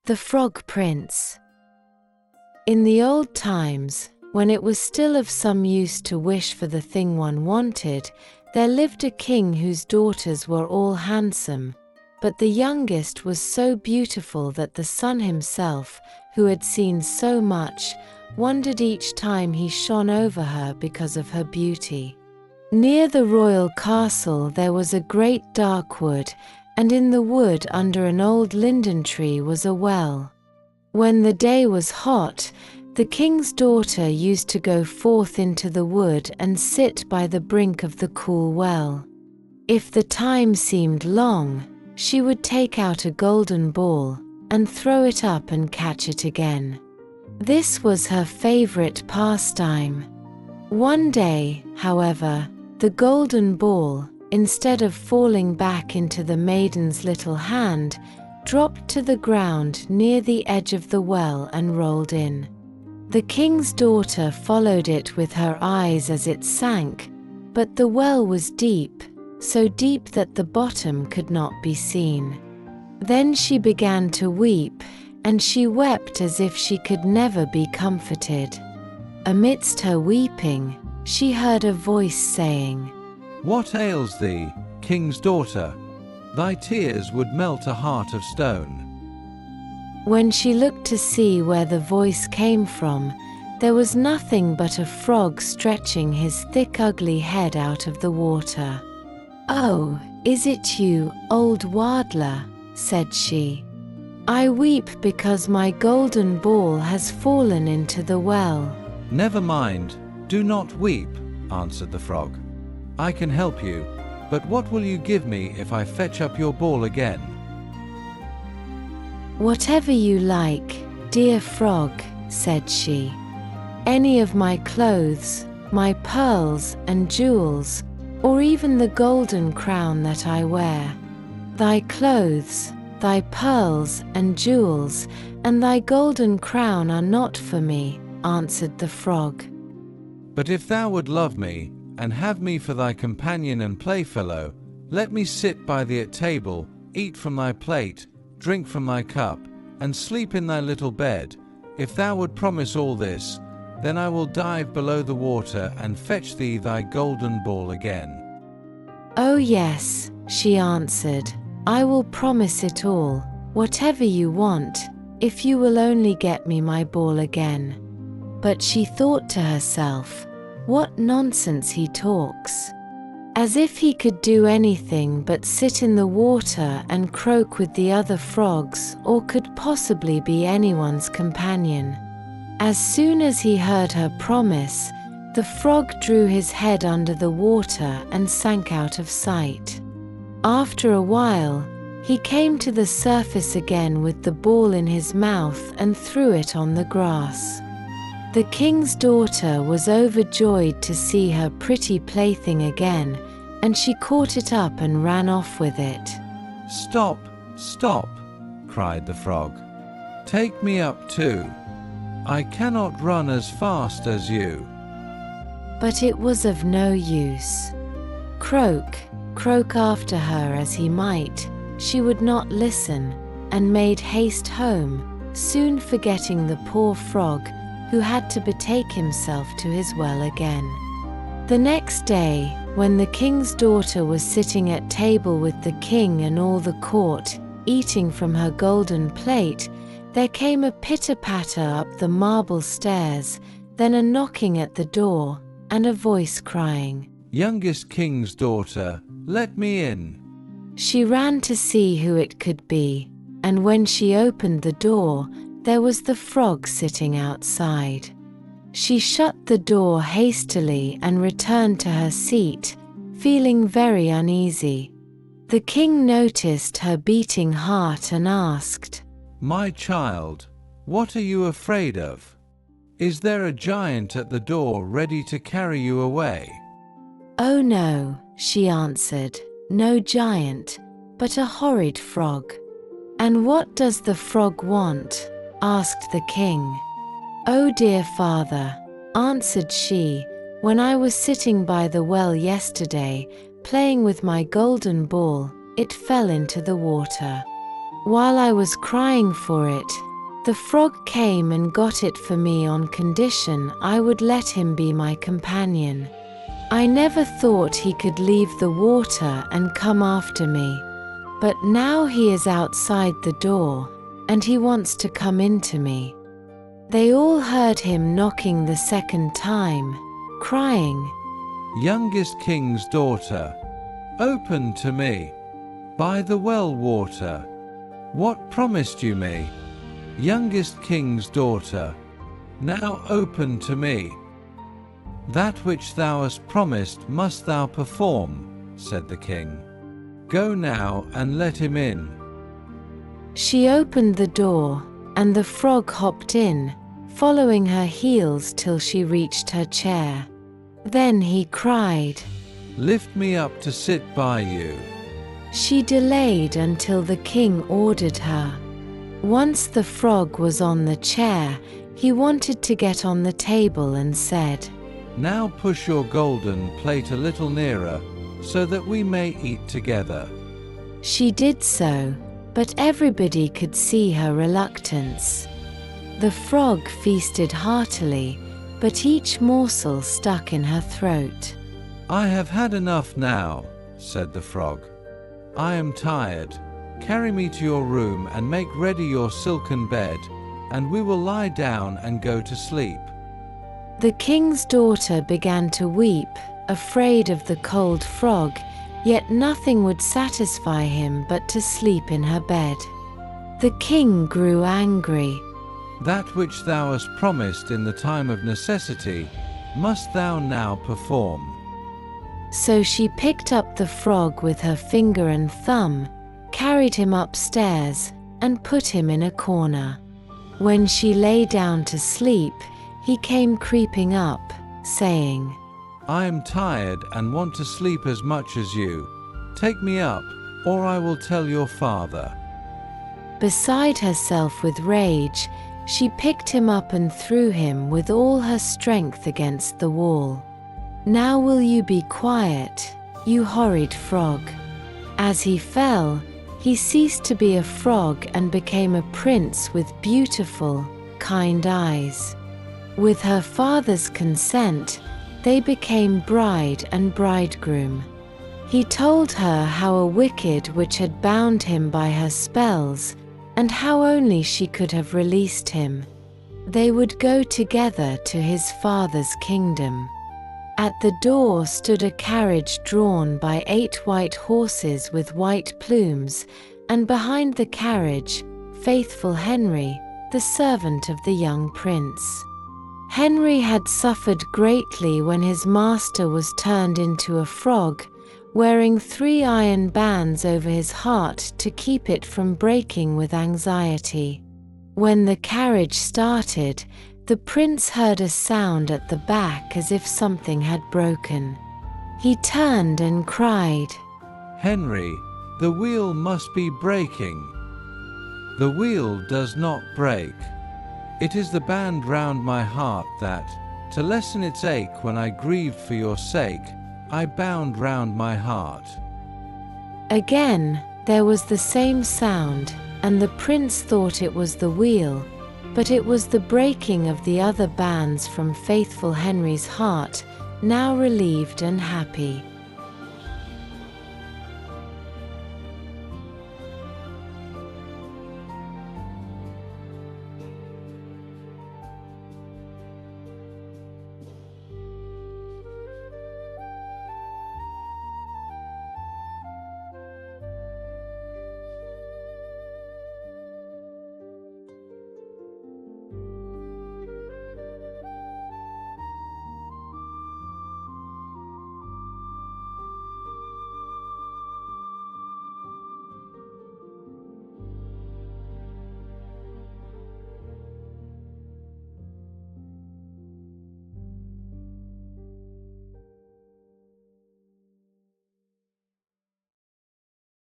The Frog Prince. In the old times, when it was still of some use to wish for the thing one wanted, there lived a king whose daughters were all handsome, but the youngest was so beautiful that the sun himself, who had seen so much, wondered each time he shone over her because of her beauty. Near the royal castle there was a great dark wood, and in the wood under an old linden tree was a well. When the day was hot, the king's daughter used to go forth into the wood and sit by the brink of the cool well. If the time seemed long, she would take out a golden ball and throw it up and catch it again. This was her favorite pastime. One day, however, the golden ball, instead of falling back into the maiden's little hand, dropped to the ground near the edge of the well and rolled in. The king's daughter followed it with her eyes as it sank, but the well was deep, so deep that the bottom could not be seen. Then she began to weep, and she wept as if she could never be comforted. Amidst her weeping, she heard a voice saying, "What ails thee, king's daughter? Thy tears would melt a heart of stone." When she looked to see where the voice came from, there was nothing but a frog stretching his thick ugly head out of the water. "Oh, is it you, old waddler?" said she. "I weep because my golden ball has fallen into the well." "Never mind, do not weep," answered the frog. "I can help you, but what will you give me if I fetch up your ball again?" "Whatever you like, dear frog," said she. "Any of my clothes, my pearls and jewels, or even the golden crown that I wear." "Thy clothes, thy pearls and jewels, and thy golden crown are not for me," answered the frog. "But if thou would love me, and have me for thy companion and playfellow, let me sit by thee at table, eat from thy plate, drink from thy cup, and sleep in thy little bed. If thou would promise all this, then I will dive below the water and fetch thee thy golden ball again." "Oh yes," she answered, "I will promise it all, whatever you want, if you will only get me my ball again." But she thought to herself, "What nonsense he talks! As if he could do anything but sit in the water and croak with the other frogs, or could possibly be anyone's companion." As soon as he heard her promise, the frog drew his head under the water and sank out of sight. After a while, he came to the surface again with the ball in his mouth and threw it on the grass. The king's daughter was overjoyed to see her pretty plaything again, and she caught it up and ran off with it. "Stop, stop," cried the frog. "Take me up too. I cannot run as fast as you." But it was of no use. Croak, croak after her as he might, she would not listen, and made haste home, soon forgetting the poor frog, who had to betake himself to his well again. The next day, when the king's daughter was sitting at table with the king and all the court, eating from her golden plate, there came a pitter-patter up the marble stairs, then a knocking at the door, and a voice crying, "Youngest king's daughter, let me in." She ran to see who it could be, and when she opened the door, there was the frog sitting outside. She shut the door hastily and returned to her seat, feeling very uneasy. The king noticed her beating heart and asked, "My child, what are you afraid of? Is there a giant at the door ready to carry you away?" "Oh no," she answered, "no giant, but a horrid frog." "And what does the frog want?" asked the king. "Oh dear father," answered she, "when I was sitting by the well yesterday, playing with my golden ball, it fell into the water. While I was crying for it, the frog came and got it for me on condition I would let him be my companion. I never thought he could leave the water and come after me, but now he is outside the door, and he wants to come into me." They all heard him knocking the second time, crying, "Youngest king's daughter, open to me. By the well water, what promised you me? Youngest king's daughter, now open to me." "That which thou hast promised must thou perform," said the king. "Go now and let him in." She opened the door, and the frog hopped in, following her heels till she reached her chair. Then he cried, "Lift me up to sit by you." She delayed until the king ordered her. Once the frog was on the chair, he wanted to get on the table and said, "Now push your golden plate a little nearer, so that we may eat together." She did so, but everybody could see her reluctance. The frog feasted heartily, but each morsel stuck in her throat. "I have had enough now," said the frog. "I am tired. Carry me to your room and make ready your silken bed, and we will lie down and go to sleep." The king's daughter began to weep, afraid of the cold frog, yet nothing would satisfy him but to sleep in her bed. The king grew angry. "That which thou hast promised in the time of necessity, must thou now perform." So she picked up the frog with her finger and thumb, carried him upstairs, and put him in a corner. When she lay down to sleep, he came creeping up, saying, "I am tired and want to sleep as much as you. Take me up, or I will tell your father." Beside herself with rage, she picked him up and threw him with all her strength against the wall. "Now will you be quiet, you horrid frog?" As he fell, he ceased to be a frog and became a prince with beautiful, kind eyes. With her father's consent, they became bride and bridegroom. He told her how a wicked witch had bound him by her spells, and how only she could have released him. They would go together to his father's kingdom. At the door stood a carriage drawn by 8 white horses with white plumes, and behind the carriage, faithful Henry, the servant of the young prince. Henry had suffered greatly when his master was turned into a frog, wearing 3 iron bands over his heart to keep it from breaking with anxiety. When the carriage started, the prince heard a sound at the back as if something had broken. He turned and cried, "Henry, the wheel must be breaking." "The wheel does not break. It is the band round my heart that, to lessen its ache when I grieved for your sake, I bound round my heart." Again, there was the same sound, and the prince thought it was the wheel, but it was the breaking of the other bands from faithful Henry's heart, now relieved and happy.